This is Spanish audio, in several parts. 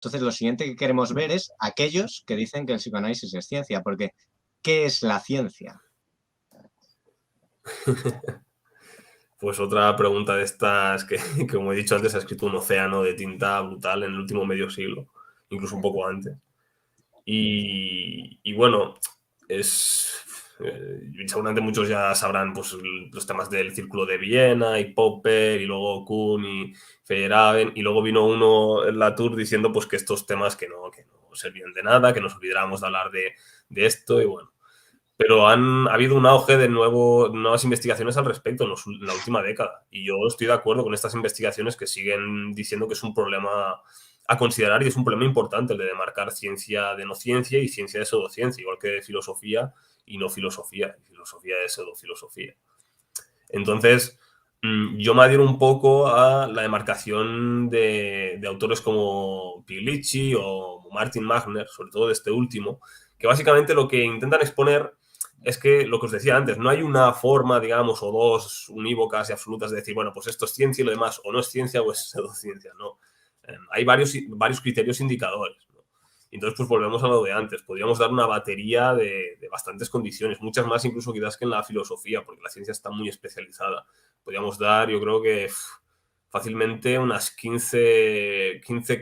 Entonces, lo siguiente que queremos ver es aquellos que dicen que el psicoanálisis es ciencia, porque ¿qué es la ciencia? Pues otra pregunta de estas que, como he dicho antes, ha escrito un océano de tinta brutal en el último medio siglo, incluso un poco antes. Y bueno, es seguramente muchos ya sabrán pues, los temas del Círculo de Viena y Popper y luego Kuhn y Feyerabend, y luego vino uno en Latour diciendo pues que estos temas que no servían de nada, que nos olvidáramos de hablar de esto, y bueno. Pero ha habido un auge de nuevas investigaciones al respecto en la última década. Y yo estoy de acuerdo con estas investigaciones que siguen diciendo que es un problema a considerar, y es un problema importante el de demarcar ciencia de no ciencia y ciencia de pseudociencia, igual que filosofía y no filosofía, y filosofía de pseudofilosofía. Entonces, yo me adhiero un poco a la demarcación de autores como Pigliacci o Martin Magner, sobre todo de este último, que básicamente lo que intentan exponer es que, lo que os decía antes, no hay una forma, digamos, o dos unívocas y absolutas de decir, bueno, pues esto es ciencia y lo demás o no es ciencia o es pseudociencia, no. Hay varios criterios indicadores, ¿no? Entonces, pues volvemos a lo de antes. Podríamos dar una batería de bastantes condiciones, muchas más incluso quizás que en la filosofía, porque la ciencia está muy especializada. Podríamos dar, yo creo que fácilmente unas 15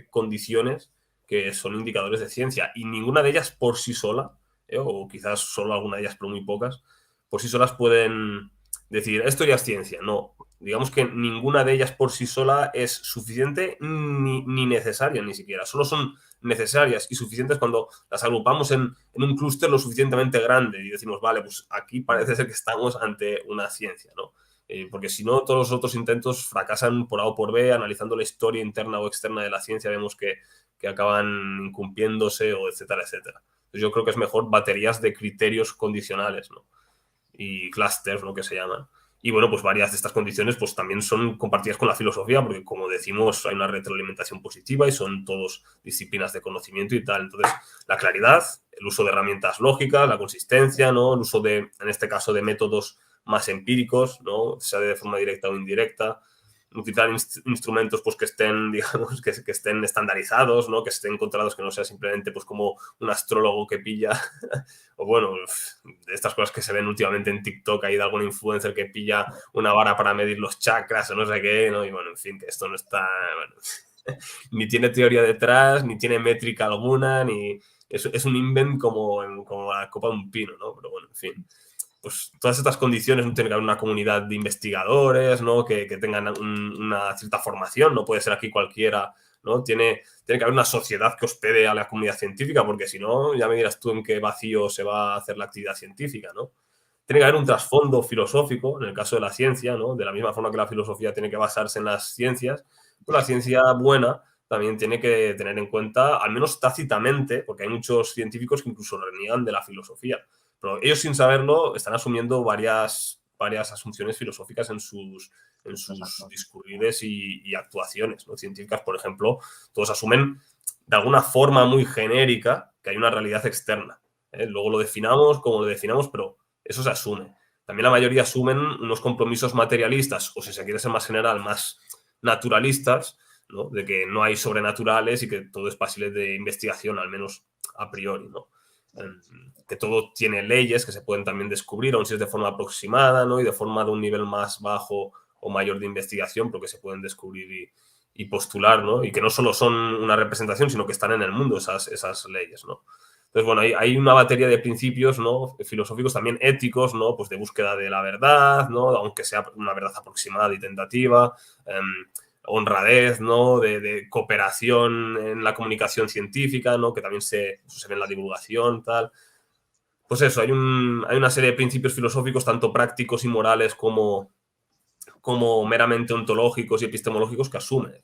condiciones que son indicadores de ciencia, y ninguna de ellas por sí sola, o quizás solo alguna de ellas, pero muy pocas, por sí solas pueden decir, esto ya es ciencia. No, digamos que ninguna de ellas por sí sola es suficiente ni necesaria ni siquiera. Solo son necesarias y suficientes cuando las agrupamos en un clúster lo suficientemente grande y decimos, vale, pues aquí parece ser que estamos ante una ciencia, ¿no? Porque si no, todos los otros intentos fracasan por A o por B. Analizando la historia interna o externa de la ciencia, vemos que acaban incumpliéndose, o etcétera, etcétera. Entonces yo creo que es mejor baterías de criterios condicionales, ¿no? Y clusters, lo que se llaman. Y bueno, pues varias de estas condiciones pues también son compartidas con la filosofía, porque como decimos, hay una retroalimentación positiva y son todos disciplinas de conocimiento y tal. Entonces, la claridad, el uso de herramientas lógicas, la consistencia, ¿no? El uso de, en este caso, de métodos más empíricos, ¿no? Sea de forma directa o indirecta. Utilizar instrumentos pues que estén, digamos, que estén estandarizados, ¿no? Que estén encontrados, que no sea simplemente pues como un astrólogo que pilla o bueno, de estas cosas que se ven últimamente en TikTok, ahí de algún influencer que pilla una vara para medir los chakras o no sé qué, ¿no? Y bueno, en fin, que esto no está, bueno, ni tiene teoría detrás, ni tiene métrica alguna, ni es un invent como la copa de un pino, ¿no? Pero bueno, en fin. Pues todas estas condiciones, no tiene que haber una comunidad de investigadores, ¿no? Que tengan una cierta formación, no puede ser aquí cualquiera, ¿no? Tiene que haber una sociedad que hospede a la comunidad científica, porque si no, ya me dirás tú en qué vacío se va a hacer la actividad científica, ¿no? Tiene que haber un trasfondo filosófico, en el caso de la ciencia, ¿no? De la misma forma que la filosofía tiene que basarse en las ciencias, pues la ciencia buena también tiene que tener en cuenta, al menos tácitamente, porque hay muchos científicos que incluso reniegan de la filosofía, pero ellos sin saberlo están asumiendo varias asunciones filosóficas en sus discurrides y actuaciones, ¿no? Científicas, por ejemplo, todos asumen de alguna forma muy genérica que hay una realidad externa. Luego lo definamos como lo definamos, pero eso se asume. También la mayoría asumen unos compromisos materialistas, o si se quiere ser más general, más naturalistas, ¿no? De que no hay sobrenaturales y que todo es pasible de investigación, al menos a priori, ¿no? Que todo tiene leyes que se pueden también descubrir, aun si es de forma aproximada, ¿no? Y de forma de un nivel más bajo o mayor de investigación, pero que se pueden descubrir y postular, ¿no? Y que no solo son una representación, sino que están en el mundo esas leyes, ¿no? Entonces, bueno, hay una batería de principios, ¿no? Filosóficos, también éticos, ¿no? Pues de búsqueda de la verdad, ¿no? Aunque sea una verdad aproximada y tentativa, honradez, ¿no? De cooperación en la comunicación científica, ¿no? Que también se ve en la divulgación, tal. Pues eso, hay una serie de principios filosóficos, tanto prácticos y morales como meramente ontológicos y epistemológicos, que asume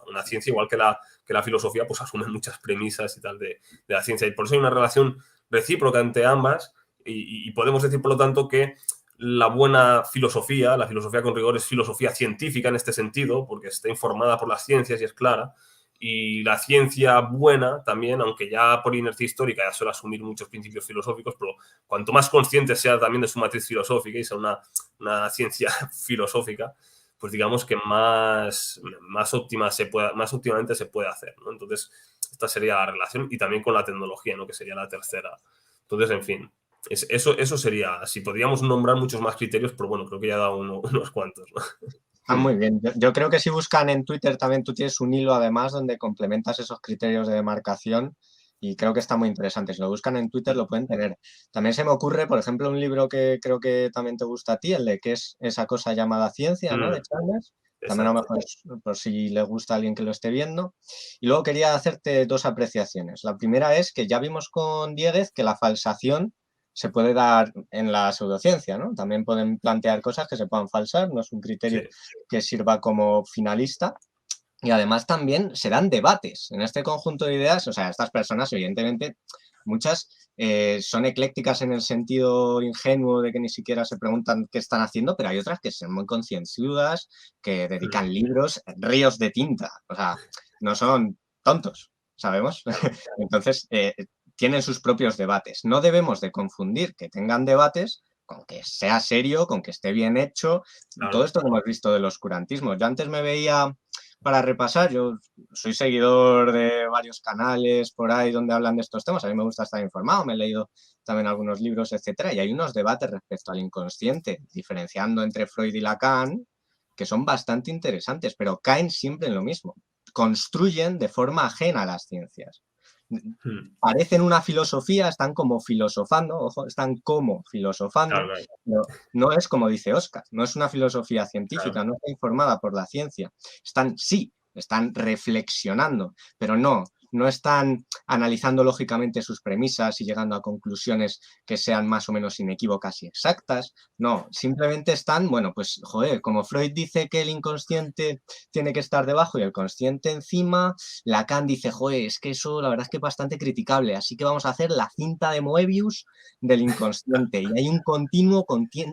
una ciencia, igual que la filosofía, pues asume muchas premisas y tal de la ciencia. Y por eso hay una relación recíproca entre ambas, y podemos decir, por lo tanto, que la buena filosofía, la filosofía con rigor, es filosofía científica en este sentido, porque está informada por las ciencias y es clara. Y la ciencia buena también, aunque ya por inercia histórica ya suele asumir muchos principios filosóficos, pero cuanto más consciente sea también de su matriz filosófica y sea una ciencia filosófica, pues digamos que más óptimamente se puede hacer, ¿no? Entonces, esta sería la relación, y también con la tecnología, ¿no? Que sería la tercera. Entonces, en fin, eso sería, si podríamos nombrar muchos más criterios, pero bueno, creo que ya he dado unos cuantos, ¿no? Muy bien. Yo creo que si buscan en Twitter también tú tienes un hilo además donde complementas esos criterios de demarcación y creo que está muy interesante. Si lo buscan en Twitter lo pueden tener. También se me ocurre, por ejemplo, un libro que creo que también te gusta a ti, el de qué es esa cosa llamada ciencia, ¿no? De Chalmers. También a lo Exacto. mejor es por si le gusta a alguien que lo esté viendo. Y luego quería hacerte dos apreciaciones. La primera es que ya vimos con Dieguez que la falsación se puede dar en la pseudociencia, ¿no? También pueden plantear cosas que se puedan falsar, no es un criterio Sí. que sirva como finalista. Y además también se dan debates en este conjunto de ideas. O sea, estas personas, evidentemente, muchas son eclécticas en el sentido ingenuo de que ni siquiera se preguntan qué están haciendo, pero hay otras que son muy concienzudas, que dedican libros, ríos de tinta. O sea, no son tontos, ¿sabemos? Claro, Entonces, tienen sus propios debates. No debemos de confundir que tengan debates con que sea serio, con que esté bien hecho. Todo claro. esto que hemos visto del oscurantismo. Yo antes me veía, para repasar, yo soy seguidor de varios canales por ahí donde hablan de estos temas. A mí me gusta estar informado, me he leído también algunos libros, etcétera, y hay unos debates respecto al inconsciente, diferenciando entre Freud y Lacan, que son bastante interesantes, pero caen siempre en lo mismo. Construyen de forma ajena a las ciencias. Parecen una filosofía, están como filosofando, ojo, están como filosofando, Claro, claro, pero no es como dice Oscar, no es una filosofía científica, claro. no está informada por la ciencia. Están reflexionando, pero no están analizando lógicamente sus premisas y llegando a conclusiones que sean más o menos inequívocas y exactas. No, simplemente están, bueno, pues, joder, como Freud dice que el inconsciente tiene que estar debajo y el consciente encima, Lacan dice, joder, es que eso la verdad es que es bastante criticable, así que vamos a hacer la cinta de Moebius del inconsciente. Y hay un continuo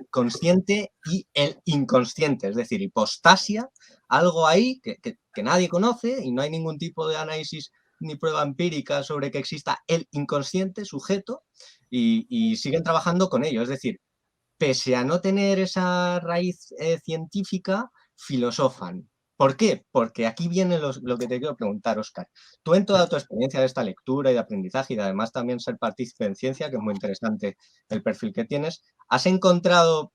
consciente y el inconsciente, es decir, hipostasia, algo ahí que nadie conoce y no hay ningún tipo de análisis ni prueba empírica sobre que exista el inconsciente sujeto y siguen trabajando con ello. Es decir, pese a no tener esa raíz científica, filosofan. ¿Por qué? Porque aquí viene lo que te quiero preguntar, Óscar. Tú en toda tu experiencia de esta lectura y de aprendizaje y de además también ser partícipe en ciencia, que es muy interesante el perfil que tienes, ¿has encontrado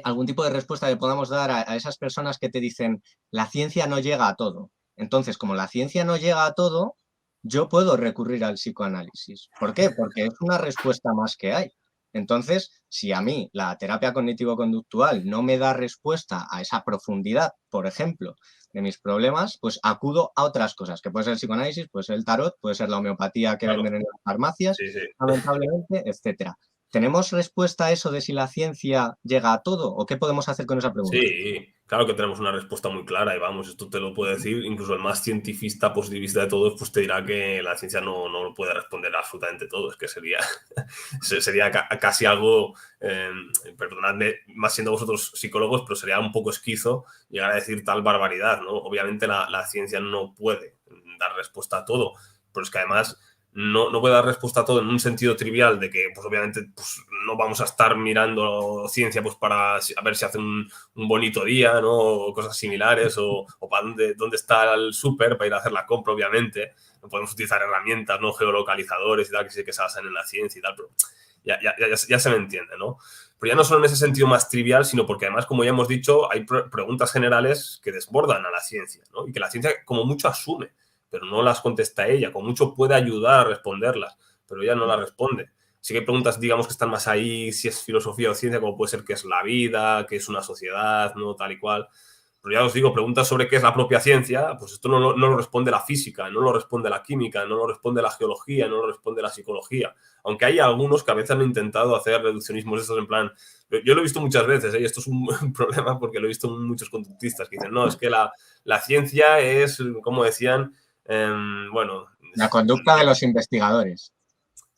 algún tipo de respuesta que podamos dar a esas personas que te dicen la ciencia no llega a todo? Entonces, como la ciencia no llega a todo, yo puedo recurrir al psicoanálisis. ¿Por qué? Porque es una respuesta más que hay. Entonces, si a mí la terapia cognitivo-conductual no me da respuesta a esa profundidad, por ejemplo, de mis problemas, pues acudo a otras cosas, que puede ser el psicoanálisis, puede ser el tarot, puede ser la homeopatía que Claro. venden en las farmacias, Sí, sí. lamentablemente, etcétera. ¿Tenemos respuesta a eso de si la ciencia llega a todo o qué podemos hacer con esa pregunta? Sí, claro que tenemos una respuesta muy clara y vamos, esto te lo puede decir incluso el más cientifista positivista de todos, pues te dirá que la ciencia no lo puede responder absolutamente todo, es que sería casi algo, perdonadme, más siendo vosotros psicólogos, pero sería un poco esquizo llegar a decir tal barbaridad, ¿no? Obviamente la ciencia no puede dar respuesta a todo, pero es que además no puede dar respuesta a todo en un sentido trivial de que, pues obviamente, pues, no vamos a estar mirando ciencia pues para a ver si hace un bonito día, ¿no? O cosas similares, o para dónde está el súper para ir a hacer la compra, obviamente. No podemos utilizar herramientas, ¿no? Geolocalizadores y tal, que sí que se basan en la ciencia y tal, pero ya se me entiende, ¿no? Pero ya no solo en ese sentido más trivial, sino porque además, como ya hemos dicho, hay preguntas generales que desbordan a la ciencia, ¿no? Y que la ciencia como mucho asume, pero no las contesta ella, como mucho puede ayudar a responderlas, pero ella no las responde. Sí que hay preguntas, digamos, que están más ahí, si es filosofía o ciencia, como puede ser qué es la vida, qué es una sociedad, ¿no? Tal y cual. Pero ya os digo, preguntas sobre qué es la propia ciencia, pues esto no lo responde la física, no lo responde la química, no lo responde la geología, no lo responde la psicología. Aunque hay algunos que a veces han intentado hacer reduccionismos de estos en plan... Yo lo he visto muchas veces, y esto es un problema porque lo he visto en muchos conductistas que dicen, no, es que la ciencia es, como decían, bueno... La conducta de los investigadores.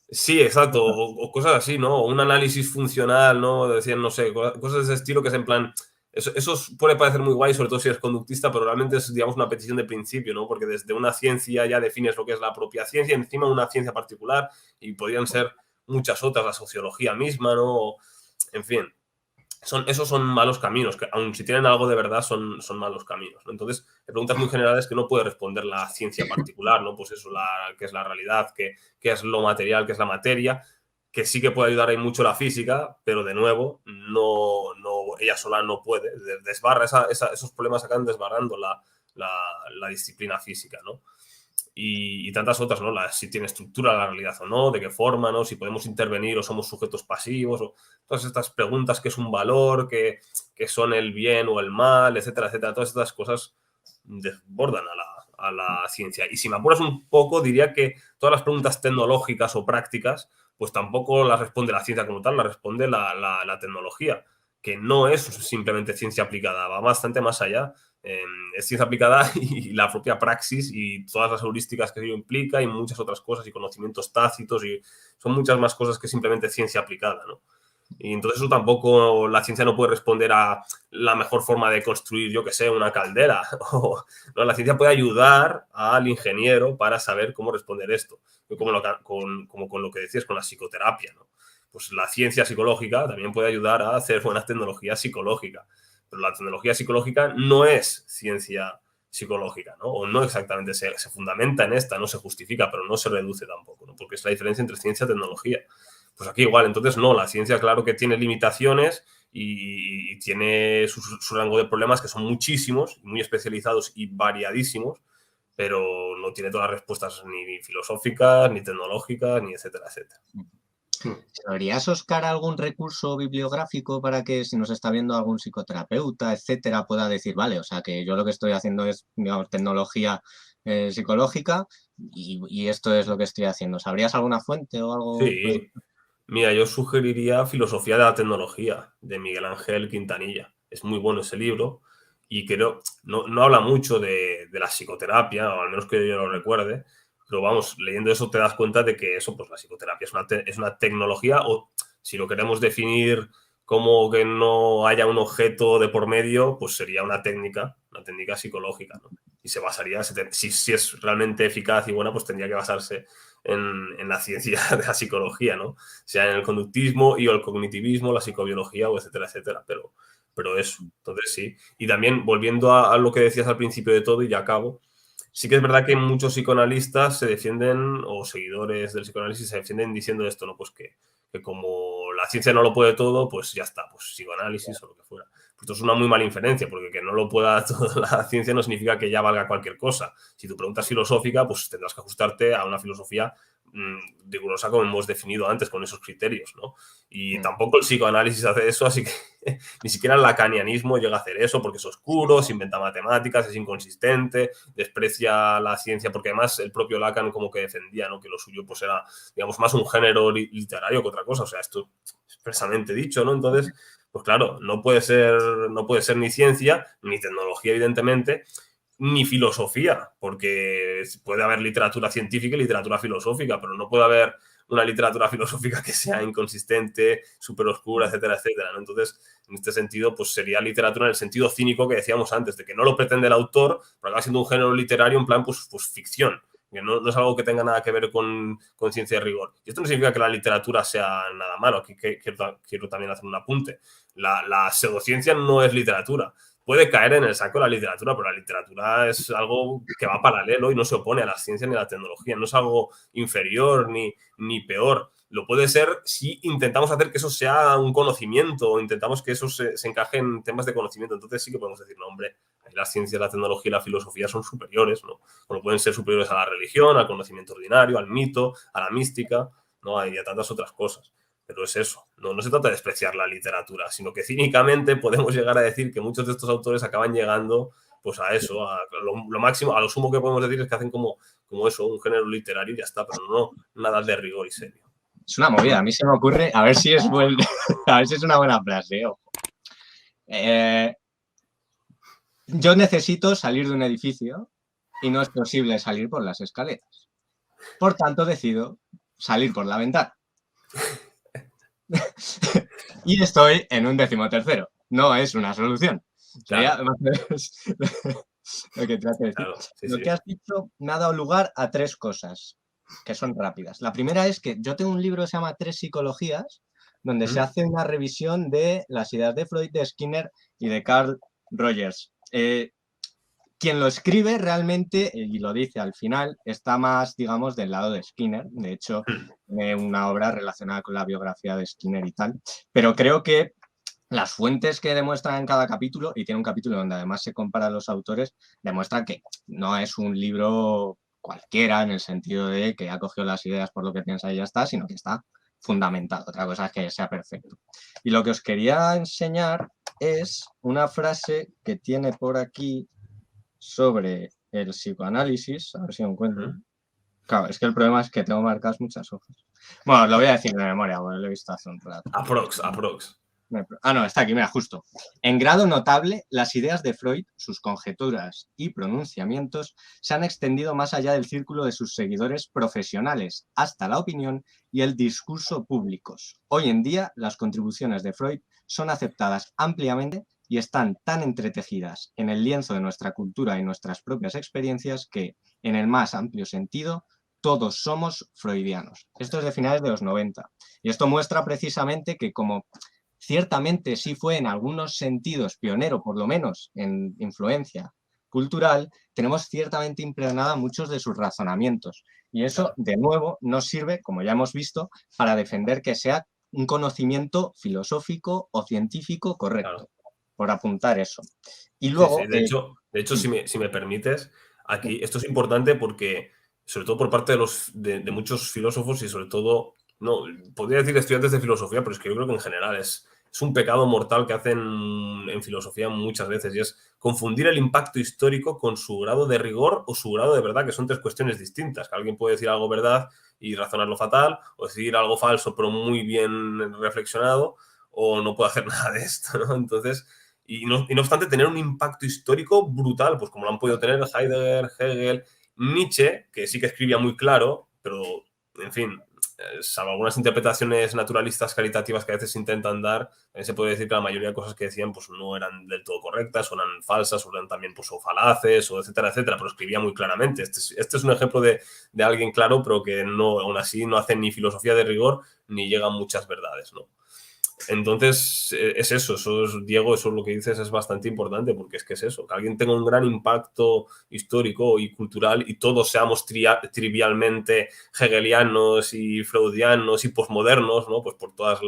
Sí, exacto, o cosas así, ¿no? Un análisis funcional, ¿no? Decían, no sé, cosas de ese estilo que es en plan... Eso puede parecer muy guay, sobre todo si eres conductista, pero realmente es, digamos, una petición de principio, ¿no? Porque desde una ciencia ya defines lo que es la propia ciencia, encima una ciencia particular, y podrían ser muchas otras, la sociología misma, ¿no? En fin. esos son malos caminos, que aun si tienen algo de verdad, son malos caminos, ¿no? Entonces, de preguntas muy generales que no puede responder la ciencia particular, ¿no? Pues eso, qué es la realidad, qué es lo material, qué es la materia, que sí que puede ayudar ahí mucho la física, pero de nuevo, ella sola no puede. Desbarra esos problemas acaban desbarrando la disciplina física, ¿no? Y tantas otras, ¿no? Si tiene estructura la realidad o no, de qué forma, ¿no? Si podemos intervenir o somos sujetos pasivos, o todas estas preguntas, qué es un valor, qué son el bien o el mal, etcétera, etcétera. Todas estas cosas desbordan a la ciencia. Y si me apuras un poco, diría que todas las preguntas tecnológicas o prácticas, pues tampoco las responde la ciencia como tal, las responde la tecnología, que no es simplemente ciencia aplicada, va bastante más allá. Es ciencia aplicada y la propia praxis y todas las heurísticas que ello implica y muchas otras cosas y conocimientos tácitos y son muchas más cosas que simplemente ciencia aplicada, ¿no? Y entonces eso tampoco, la ciencia no puede responder a la mejor forma de construir, yo que sé, una caldera. No, la ciencia puede ayudar al ingeniero para saber cómo responder esto, como con lo que decías con la psicoterapia, ¿no? Pues la ciencia psicológica también puede ayudar a hacer buena tecnología psicológica. Pero la tecnología psicológica no es ciencia psicológica, ¿no? O no exactamente se fundamenta en esta, no se justifica, pero no se reduce tampoco, ¿no? Porque es la diferencia entre ciencia y tecnología. Pues aquí igual, entonces no, la ciencia claro que tiene limitaciones y tiene su rango de problemas que son muchísimos, muy especializados y variadísimos, pero no tiene todas las respuestas ni filosóficas, ni tecnológicas, ni etcétera, etcétera. ¿Sabrías, Óscar, algún recurso bibliográfico para que si nos está viendo algún psicoterapeuta, etcétera, pueda decir, vale, o sea, que yo lo que estoy haciendo es, digamos, tecnología psicológica y esto es lo que estoy haciendo? ¿Sabrías alguna fuente o algo? Sí, mira, yo sugeriría Filosofía de la Tecnología, de Miguel Ángel Quintanilla. Es muy bueno ese libro y creo, no habla mucho de la psicoterapia, o al menos que yo lo recuerde, pero vamos, leyendo eso te das cuenta de que eso, pues la psicoterapia es una tecnología, o si lo queremos definir como que no haya un objeto de por medio, pues sería una técnica psicológica, ¿no? Y se basaría, si es realmente eficaz y buena, pues tendría que basarse en la ciencia de la psicología, ¿no? Sea en el conductismo y o el cognitivismo, la psicobiología o etcétera, etcétera, pero eso, entonces sí. Y también, volviendo a lo que decías al principio de todo, y ya acabo, sí que es verdad que muchos psicoanalistas se defienden, o seguidores del psicoanálisis se defienden diciendo esto, ¿no? Pues que como la ciencia no lo puede todo, pues ya está, pues psicoanálisis o lo que fuera. Pues esto es una muy mala inferencia, porque que no lo pueda toda la ciencia no significa que ya valga cualquier cosa. Si tu pregunta es filosófica, pues tendrás que ajustarte a una filosofía rigurosa como hemos definido antes, con esos criterios, ¿no? Y tampoco el psicoanálisis hace eso, así que ni siquiera el lacanianismo llega a hacer eso, porque es oscuro, se inventa matemáticas, es inconsistente, desprecia la ciencia, porque además el propio Lacan como que defendía, ¿no? Que lo suyo pues era, digamos, más un género literario que otra cosa, o sea, esto expresamente dicho, ¿no? Entonces, pues claro, no puede ser ni ciencia, ni tecnología, evidentemente, ni filosofía, porque puede haber literatura científica y literatura filosófica, pero no puede haber una literatura filosófica que sea inconsistente, súper oscura, etcétera, etcétera, ¿no? Entonces, en este sentido, pues sería literatura en el sentido cínico que decíamos antes, de que no lo pretende el autor, pero acaba siendo un género literario en plan, pues ficción, que no es algo que tenga nada que ver con ciencia de rigor. Y esto no significa que la literatura sea nada malo, aquí quiero también hacer un apunte. La pseudociencia no es literatura. Puede caer en el saco de la literatura, pero la literatura es algo que va paralelo y no se opone a la ciencia ni a la tecnología. No es algo inferior ni peor. Lo puede ser si intentamos hacer que eso sea un conocimiento o intentamos que eso se encaje en temas de conocimiento. Entonces sí que podemos decir, no, hombre, la ciencia, la tecnología y la filosofía son superiores, ¿no? Como pueden ser superiores a la religión, al conocimiento ordinario, al mito, a la mística, ¿no? Y a tantas otras cosas. Pero es eso, no se trata de despreciar la literatura, sino que cínicamente podemos llegar a decir que muchos de estos autores acaban llegando pues a eso, a lo máximo, a lo sumo que podemos decir es que hacen como eso, un género literario y ya está, pero no nada de rigor y serio. Es una movida, a mí se me ocurre, a ver si es a ver si es una buena frase, ojo. Yo necesito salir de un edificio y no es posible salir por las escaleras. Por tanto, decido salir por la ventana. Y estoy en un 13º. No es una solución. Claro. Lo que trato de decir. Claro, sí, Lo sí. que has dicho me ha dado lugar a 3 cosas que son rápidas. La primera es que yo tengo un libro que se llama 3 psicologías, donde se hace una revisión de las ideas de Freud, de Skinner y de Carl Rogers. Quien lo escribe realmente, y lo dice al final, está más, digamos, del lado de Skinner. De hecho, tiene una obra relacionada con la biografía de Skinner y tal. Pero creo que las fuentes que demuestran en cada capítulo, y tiene un capítulo donde además se compara a los autores, demuestran que no es un libro cualquiera en el sentido de que ha cogido las ideas por lo que piensa y ya está, sino que está fundamentado. Otra cosa es que sea perfecto. Y lo que os quería enseñar es una frase que tiene por aquí sobre el psicoanálisis, a ver si lo encuentro. Claro, es que el problema es que tengo marcadas muchas hojas. Bueno, lo voy a decir de memoria, porque lo he visto hace un rato. Aprox. Ah, no, está aquí, mira, justo. En grado notable, las ideas de Freud, sus conjeturas y pronunciamientos se han extendido más allá del círculo de sus seguidores profesionales, hasta la opinión y el discurso públicos. Hoy en día, las contribuciones de Freud son aceptadas ampliamente y están tan entretejidas en el lienzo de nuestra cultura y nuestras propias experiencias que, en el más amplio sentido, todos somos freudianos. Esto es de finales de los 90. Y esto muestra precisamente que como ciertamente sí fue en algunos sentidos pionero, por lo menos en influencia cultural, tenemos ciertamente impregnada muchos de sus razonamientos. Y eso, de nuevo, nos sirve, como ya hemos visto, para defender que sea un conocimiento filosófico o científico correcto, por apuntar eso. Y luego... Sí. De hecho si me permites, aquí esto es importante porque, sobre todo por parte de muchos filósofos y sobre todo, no, podría decir estudiantes de filosofía, pero es que yo creo que en general es un pecado mortal que hacen en filosofía muchas veces, y es confundir el impacto histórico con su grado de rigor o su grado de verdad, que son tres cuestiones distintas. Que alguien puede decir algo verdad y razonarlo fatal, o decir algo falso pero muy bien reflexionado, o no puede hacer nada de esto, ¿no? Entonces, y no obstante tener un impacto histórico brutal, pues como lo han podido tener Heidegger, Hegel, Nietzsche, que sí que escribía muy claro, pero, en fin, salvo algunas interpretaciones naturalistas caritativas que a veces intentan dar, se puede decir que la mayoría de cosas que decían pues no eran del todo correctas, o eran falsas, o eran también pues, o falaces, o etcétera, etcétera, pero escribía muy claramente. Este es un ejemplo de alguien claro, pero que no, aún así no hace ni filosofía de rigor, ni llega a muchas verdades, ¿no? Entonces, es eso, Diego, eso es lo que dices, es bastante importante, porque es que es eso, que alguien tenga un gran impacto histórico y cultural y todos seamos trivialmente hegelianos y freudianos y posmodernos, ¿no? Pues por todos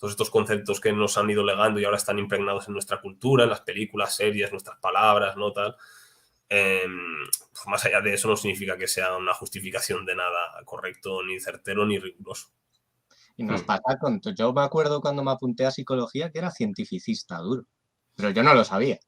estos conceptos que nos han ido legando y ahora están impregnados en nuestra cultura, en las películas, series, nuestras palabras, ¿no? Tal. Pues más allá de eso no significa que sea una justificación de nada correcto, ni certero, ni riguroso. Y nos pasa con... Yo me acuerdo cuando me apunté a psicología que era cientificista duro, pero yo no lo sabía,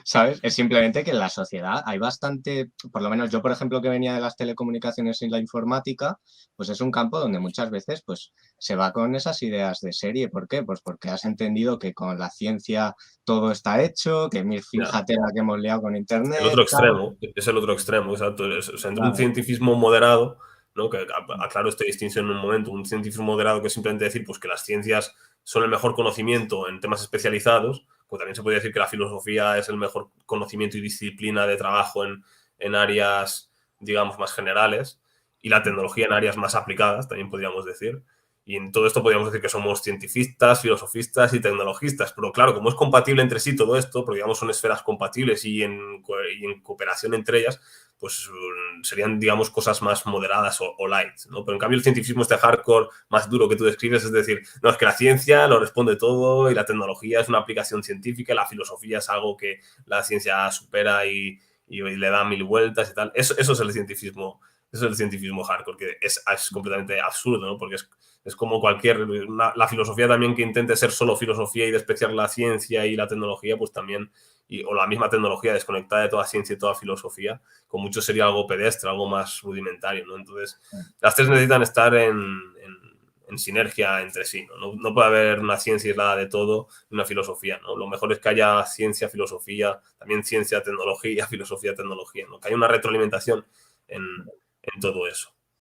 ¿sabes? Es simplemente que en la sociedad hay bastante, por lo menos yo, por ejemplo, que venía de las telecomunicaciones y la informática, pues es un campo donde muchas veces pues se va con esas ideas de serie. ¿Por qué? Pues porque has entendido que con la ciencia todo está hecho, que fíjate la que hemos liado con internet. El otro extremo, es el otro extremo, exacto. O sea, entre un cientificismo moderado, ¿no? Que aclaro esta distinción en un momento, un científico moderado que es simplemente decir pues, que las ciencias son el mejor conocimiento en temas especializados, pues también se puede decir que la filosofía es el mejor conocimiento y disciplina de trabajo en áreas, digamos, más generales, y la tecnología en áreas más aplicadas, también podríamos decir. Y en todo esto podríamos decir que somos cientifistas, filosofistas y tecnologistas. Pero claro, como es compatible entre sí todo esto, porque digamos son esferas compatibles y en cooperación entre ellas, pues serían, digamos, cosas más moderadas o light, ¿no? Pero en cambio el cientifismo este hardcore más duro que tú describes, es decir, no, es que la ciencia lo responde todo y la tecnología es una aplicación científica y la filosofía es algo que la ciencia supera y le da mil vueltas y tal. Eso es el cientifismo. Eso es el cientifismo hardcore, que es completamente absurdo, ¿no? Porque es como la filosofía también que intente ser solo filosofía y despreciar la ciencia y la tecnología, pues también, o la misma tecnología desconectada de toda ciencia y toda filosofía, con mucho sería algo pedestre, algo más rudimentario, ¿no? Entonces, las tres necesitan estar en sinergia entre sí, ¿no? No puede haber una ciencia aislada de todo y una filosofía, ¿no? Lo mejor es que haya ciencia, filosofía, también ciencia, tecnología, filosofía, tecnología, ¿no? Que haya una retroalimentación en todo eso.